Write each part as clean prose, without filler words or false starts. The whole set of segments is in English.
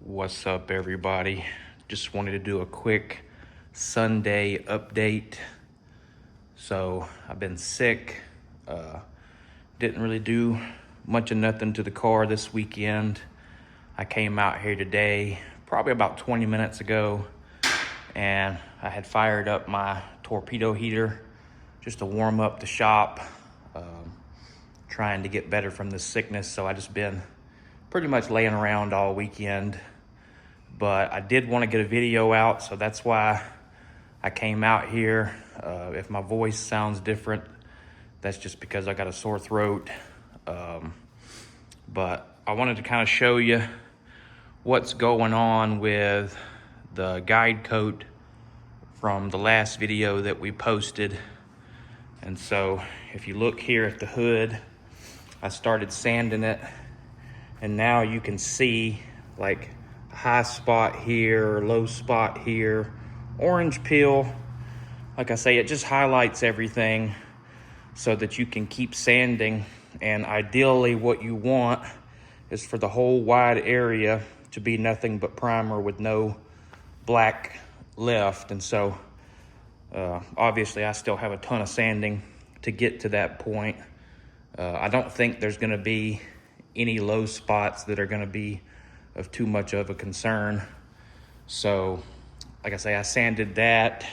What's up, everybody? Just wanted to do a quick Sunday update. So I've been sick. Didn't really do much of nothing to the car this weekend. I came out here today, probably about 20 minutes ago, and I had fired up my torpedo heater just to warm up the shop, trying to get better from this sickness. So I just been pretty much laying around all weekend. But I did want to get a video out, so that's why I came out here. If my voice sounds different, that's just because I got a sore throat. But I wanted to kind of show you what's going on with the guide coat from the last video that we posted. And so if you look here at the hood, I started sanding it, and now you can see like a high spot here or low spot here. Orange peel, like I say, it just highlights everything so that you can keep sanding. And ideally what you want is for the whole wide area to be nothing but primer with no black left. And so obviously I still have a ton of sanding to get to that point. I don't think there's going to be any low spots that are going to be of too much of a concern. So like I say, I sanded that,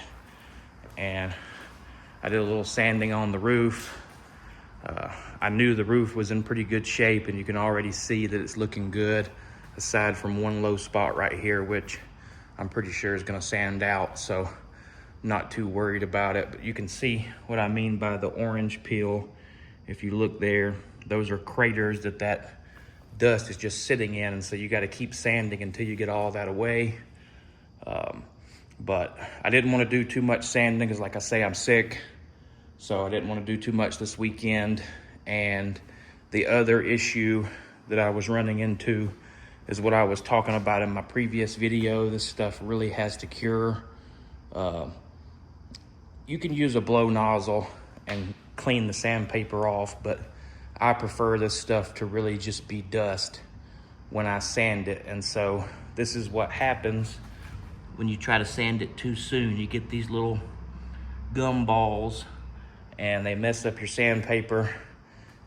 and I did a little sanding on the roof. I knew the roof was in pretty good shape, and you can already see that it's looking good, aside from one low spot right here, which I'm pretty sure is going to sand out, so not too worried about it. But you can see what I mean by the orange peel. If you look there, those are craters that dust is just sitting in, and so you got to keep sanding until you get all that away. But I didn't want to do too much sanding because, like I say, I'm sick, so I didn't want to do too much this weekend. And the other issue that I was running into is what I was talking about in my previous video. This stuff really has to cure. You can use a blow nozzle and clean the sandpaper off, but I prefer this stuff to really just be dust when I sand it. And so this is what happens when you try to sand it too soon. You get these little gum balls, and they mess up your sandpaper,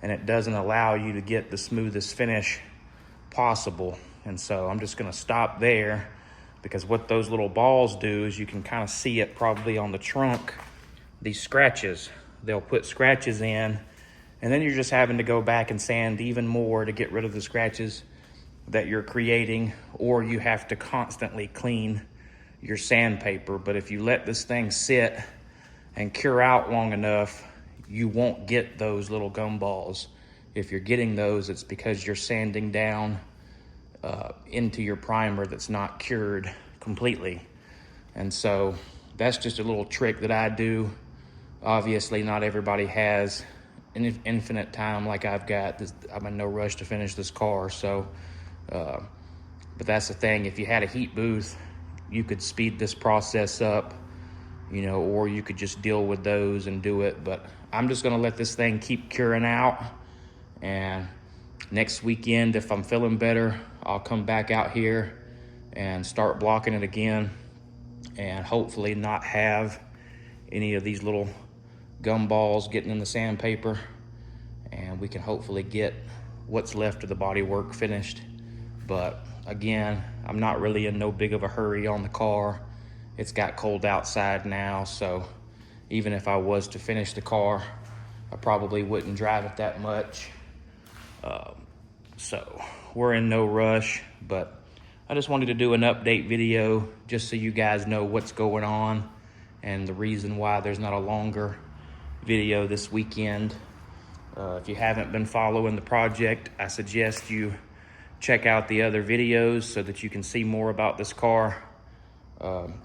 and it doesn't allow you to get the smoothest finish possible. And so I'm just gonna stop there, because what those little balls do is, you can kind of see it probably on the trunk, these scratches. They'll put scratches in, and then you're just having to go back and sand even more to get rid of the scratches that you're creating, or you have to constantly clean your sandpaper. But if you let this thing sit and cure out long enough, you won't get those little gum balls. If you're getting those, it's because you're sanding down into your primer that's not cured completely. And so that's just a little trick that I do. Obviously not everybody has an infinite time like I've got. I'm in no rush to finish this car, so but that's the thing. If you had a heat booth, you could speed this process up, you know, or you could just deal with those and do it. But I'm just gonna let this thing keep curing out, and next weekend, if I'm feeling better, I'll come back out here and start blocking it again, and hopefully not have any of these little gum balls getting in the sandpaper, and we can hopefully get what's left of the bodywork finished. But again, I'm not really in no big of a hurry on the car. It's got cold outside now, so even if I was to finish the car, I probably wouldn't drive it that much. So we're in no rush, but I just wanted to do an update video just so you guys know what's going on and the reason why there's not a longer video this weekend. If you haven't been following the project, I suggest you check out the other videos so that you can see more about this car.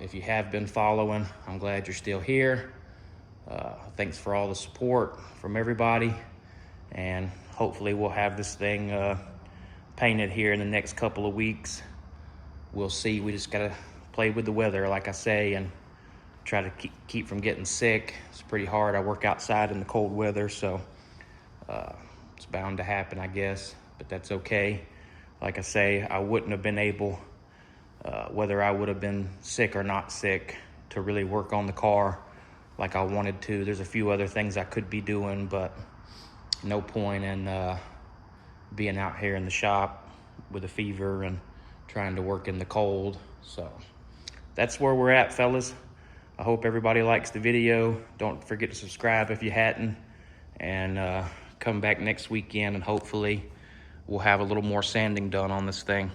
If you have been following, I'm glad you're still here. Thanks for all the support from everybody, and hopefully we'll have this thing painted here in the next couple of weeks. We'll see. We just gotta play with the weather, like I say, and try to keep from getting sick. It's pretty hard. I work outside in the cold weather, so it's bound to happen, I guess, but that's okay. Like I say, I wouldn't have been able whether I would have been sick or not sick, to really work on the car like I wanted to. There's a few other things I could be doing, but no point in being out here in the shop with a fever and trying to work in the cold. So that's where we're at, fellas. I hope everybody likes the video. Don't forget to subscribe if you hadn't, and come back next weekend, and hopefully we'll have a little more sanding done on this thing.